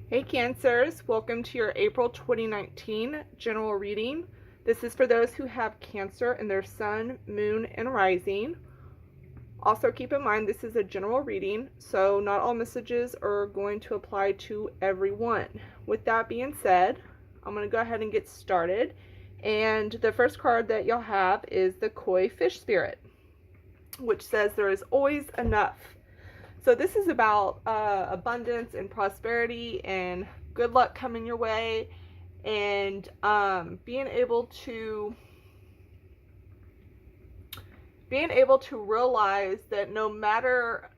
Hey Cancers, welcome to your April 2019 general reading. This is for those who have Cancer in their sun, moon, and rising. Also keep in mind this is a general reading, so not all messages are going to apply to everyone. With that being said, I'm going to go ahead and get started. And the first card that you'll have is the Koi Fish Spirit, which says there is always enough. So this is about abundance and prosperity and good luck coming your way, and being able to realize that no matter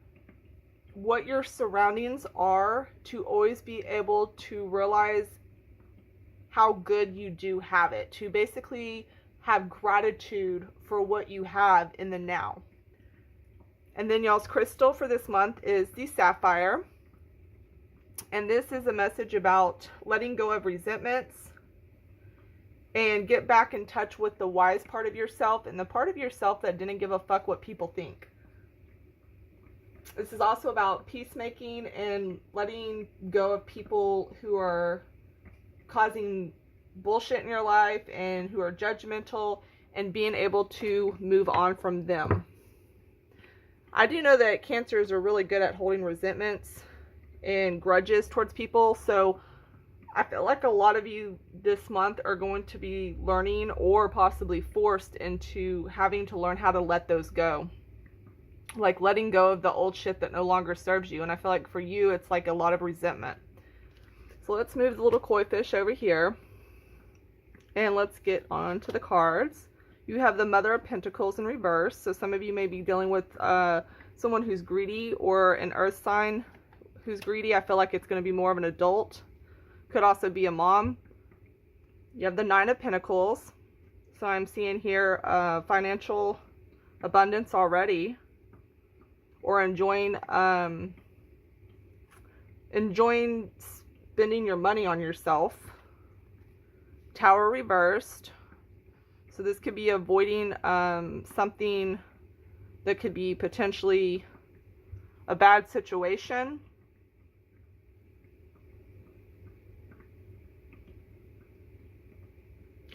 what your surroundings are, to always be able to realize how good you do have it, to basically have gratitude for what you have in the now. And then y'all's crystal for this month is the sapphire. And this is a message about letting go of resentments and get back in touch with the wise part of yourself and the part of yourself that didn't give a fuck what people think. This is also about peacemaking and letting go of people who are causing bullshit in your life and who are judgmental, and being able to move on from them. I do know that Cancers are really good at holding resentments and grudges towards people, so I feel like a lot of you this month are going to be learning or possibly forced into having to learn how to let those go. Like letting go of the old shit that no longer serves you. And I feel like for you, it's like a lot of resentment. So let's move the little koi fish over here. And let's get on to the cards. You have the Mother of Pentacles in reverse. So some of you may be dealing with someone who's greedy, or an earth sign who's greedy. I feel like it's going to be more of an adult. Could also be a mom. You have the Nine of Pentacles. So I'm seeing here financial abundance already. Or enjoying spending your money on yourself. Tower reversed. So this could be avoiding something that could be potentially a bad situation.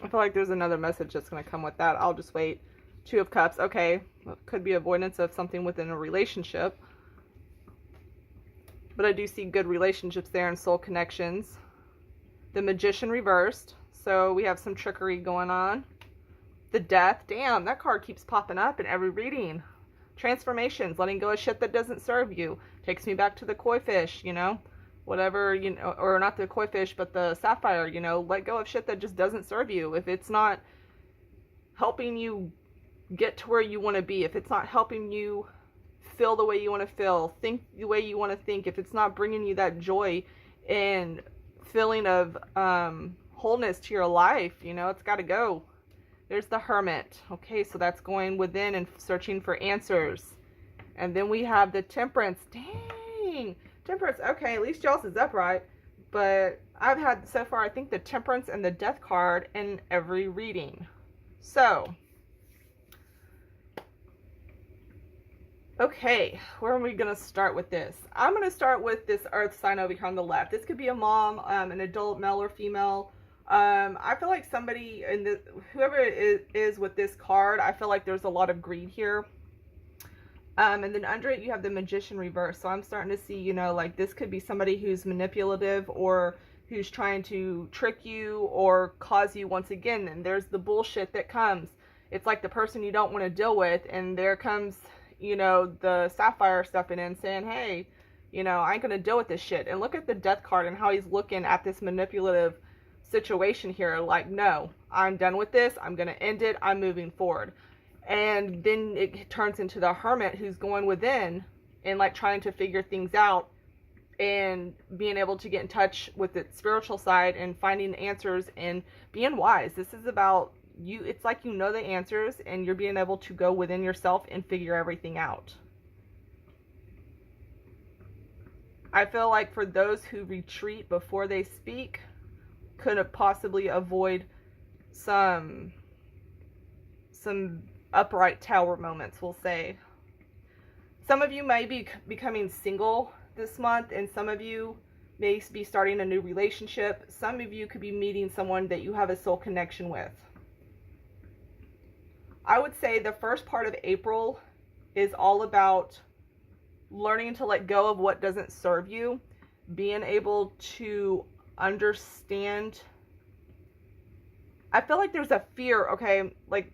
I feel like there's another message that's going to come with that. I'll just wait. Two of Cups. Okay. Could be avoidance of something within a relationship. But I do see good relationships there and soul connections. The Magician reversed. So we have some trickery going on. The Death. Damn, that card keeps popping up in every reading. Transformations. Letting go of shit that doesn't serve you. Takes me back to the koi fish, you know. Whatever, you know, or not the koi fish, but the sapphire, you know. Let go of shit that just doesn't serve you. If it's not helping you get to where you want to be, if it's not helping you feel the way you want to feel, think the way you want to think, if it's not bringing you that joy and feeling of wholeness to your life, you know, it's got to go. There's the Hermit. Okay, so that's going within and searching for answers. And then we have the Temperance. Dang, Temperance. Okay, at least y'all's is upright. But I've had so far, I think, the Temperance and the Death card in every reading. So, okay, where are we going to start with this? I'm going to start with this Earth sign over here on the left. This could be a mom, an adult, male or female. I feel like somebody in the, whoever it is with this card, I feel like there's a lot of greed here. And then under it, you have the Magician reverse. So I'm starting to see, you know, like this could be somebody who's manipulative or who's trying to trick you or cause you once again. And there's the bullshit that comes. It's like the person you don't want to deal with. And there comes, you know, the Sapphire stepping in saying, hey, you know, I ain't going to deal with this shit. And look at the Death card and how he's looking at this manipulative situation here. Like, no, I'm done with this. I'm going to end it. I'm moving forward. And then it turns into the Hermit who's going within and like trying to figure things out and being able to get in touch with its spiritual side and finding answers and being wise. This is about you. It's like, you know, the answers and you're being able to go within yourself and figure everything out. I feel like for those who retreat before they speak, could have possibly avoid some upright tower moments, we'll say. Some of you may be becoming single this month, and some of you may be starting a new relationship. Some of you could be meeting someone that you have a soul connection with. I would say the first part of April is all about learning to let go of what doesn't serve you, being able to understand. I feel like there's a fear, okay, like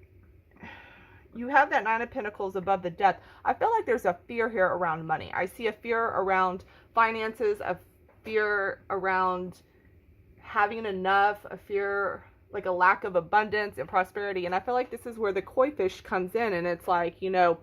you have that Nine of Pentacles above the Death. I feel like there's a fear here around money. I see a fear around finances, a fear around having enough, a fear, like a lack of abundance and prosperity. And I feel like this is where the koi fish comes in, and it's like, you know,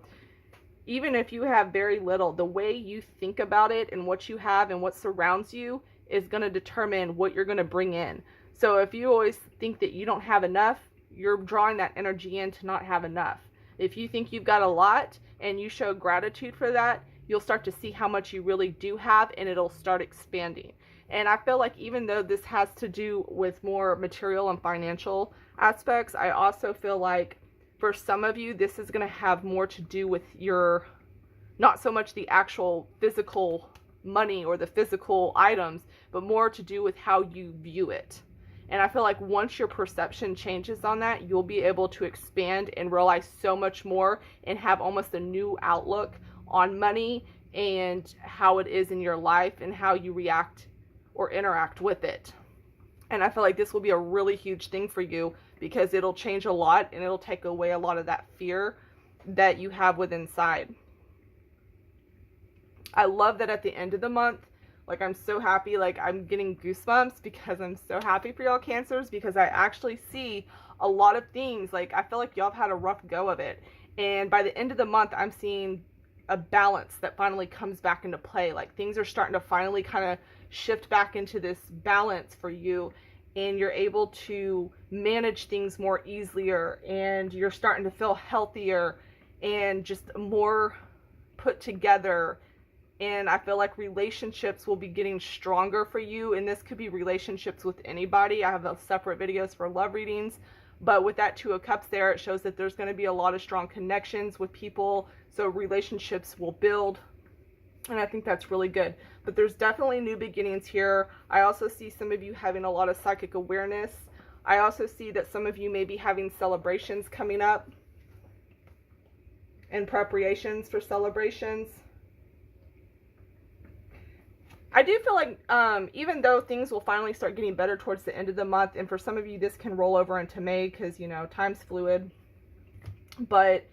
even if you have very little, the way you think about it and what you have and what surrounds you is going to determine what you're going to bring in. So if you always think that you don't have enough, you're drawing that energy in to not have enough. If you think you've got a lot and you show gratitude for that, you'll start to see how much you really do have, and it'll start expanding. And I feel like even though this has to do with more material and financial aspects, I also feel like for some of you, this is going to have more to do with your, not so much the actual physical money or the physical items, but more to do with how you view it. And I feel like once your perception changes on that, you'll be able to expand and realize so much more and have almost a new outlook on money and how it is in your life and how you react or interact with it. And I feel like this will be a really huge thing for you because it'll change a lot and it'll take away a lot of that fear that you have within inside. I love that at the end of the month, like I'm so happy, like I'm getting goosebumps because I'm so happy for y'all Cancers, because I actually see a lot of things. Like I feel like y'all have had a rough go of it. And by the end of the month, I'm seeing a balance that finally comes back into play. Like things are starting to finally kind of shift back into this balance for you, and you're able to manage things more easier, and you're starting to feel healthier and just more put together. And I feel like relationships will be getting stronger for you, and this could be relationships with anybody. I have separate videos for love readings, but with that Two of Cups there, it shows that there's going to be a lot of strong connections with people, so relationships will build, and I think that's really good. But there's definitely new beginnings here. I also see some of you having a lot of psychic awareness. I also see that some of you may be having celebrations coming up and preparations for celebrations. I do feel like even though things will finally start getting better towards the end of the month, and for some of you this can roll over into May because, you know, time's fluid, but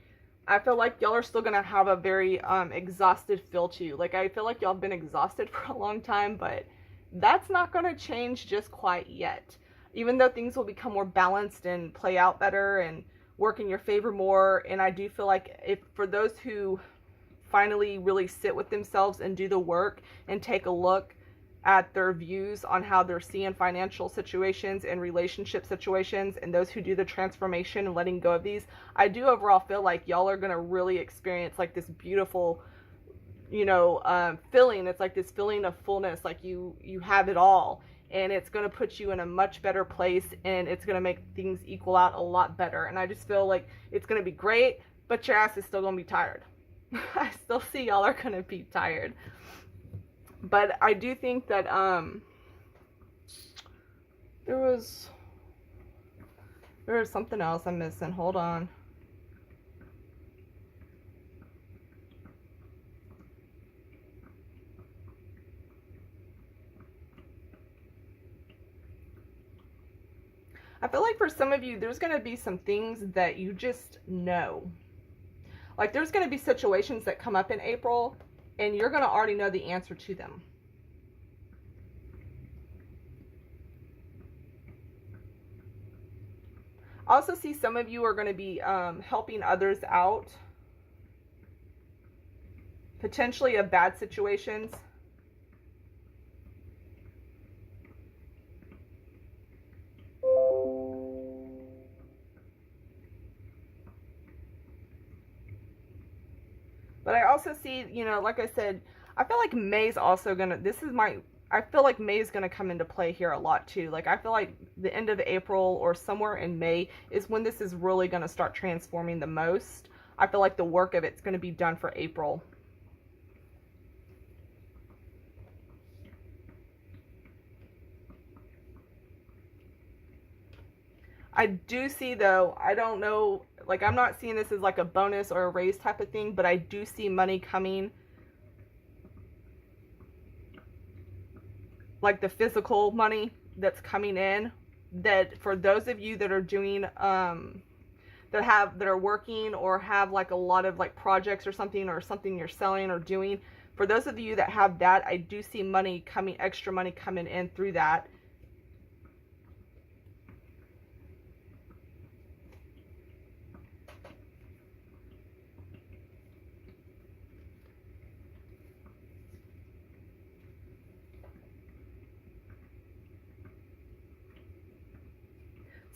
I feel like y'all are still going to have a very exhausted feel to you. Like I feel like y'all have been exhausted for a long time, but that's not going to change just quite yet. Even though things will become more balanced and play out better and work in your favor more, and I do feel like if for those who finally really sit with themselves and do the work and take a look at their views on how they're seeing financial situations and relationship situations, and those who do the transformation and letting go of these, I do overall feel like y'all are going to really experience like this beautiful, you know, feeling. It's like this feeling of fullness, like you have it all, and it's going to put you in a much better place, and it's going to make things equal out a lot better. And I just feel like it's going to be great, but your ass is still going to be tired. I still see y'all are going to be tired. But I do think that there was something else I'm missing. Hold on. I feel like for some of you, there's going to be some things that you just know. Like there's going to be situations that come up in April, and you're going to already know the answer to them. I also see some of you are going to be helping others out, potentially of bad situations. But I also see, you know, like I said, I feel like May's also going to, I feel like May is going to come into play here a lot too. Like I feel like the end of April or somewhere in May is when this is really going to start transforming the most. I feel like the work of it's going to be done for April. I do see, though, I don't know, like, I'm not seeing this as like a bonus or a raise type of thing, but I do see money coming, like the physical money that's coming in, that for those of you that are doing, that are working or have like a lot of like projects or something you're selling or doing, for those of you that have that, I do see money coming, extra money coming in through that.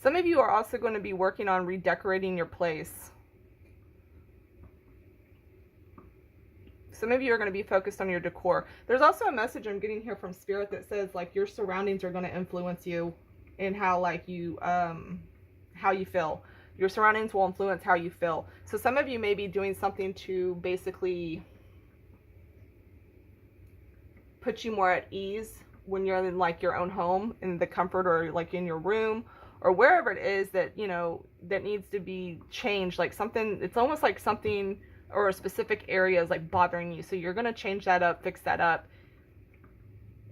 Some of you are also going to be working on redecorating your place. Some of you are going to be focused on your decor. There's also a message I'm getting here from Spirit that says like your surroundings are going to influence you in how like you feel. Your surroundings will influence how you feel. So some of you may be doing something to basically put you more at ease when you're in like your own home, in the comfort, or like in your room, or wherever it is that, you know, that needs to be changed. Like something, it's almost like something or a specific area is like bothering you. So you're going to change that up, fix that up.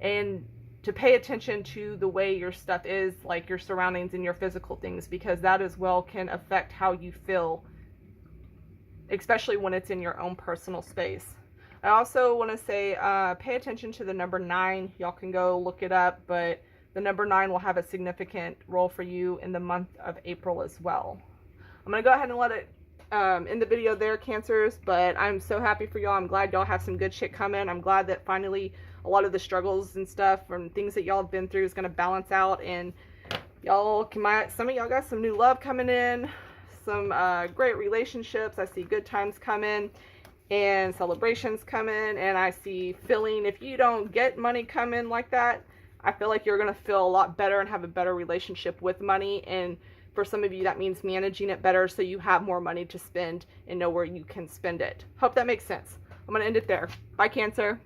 And to pay attention to the way your stuff is, like your surroundings and your physical things, because that as well can affect how you feel, especially when it's in your own personal space. I also want to say, pay attention to the number 9. Y'all can go look it up, but the number 9 will have a significant role for you in the month of April as well. I'm going to go ahead and let it end the video there, Cancers, but I'm so happy for y'all. I'm glad y'all have some good shit coming. I'm glad that finally a lot of the struggles and stuff and things that y'all have been through is going to balance out, and y'all some of y'all got some new love coming in, some great relationships. I see good times coming and celebrations coming, and I see filling. If you don't get money coming like that, I feel like you're going to feel a lot better and have a better relationship with money. And for some of you, that means managing it better so you have more money to spend and know where you can spend it. Hope that makes sense. I'm going to end it there. Bye, Cancer.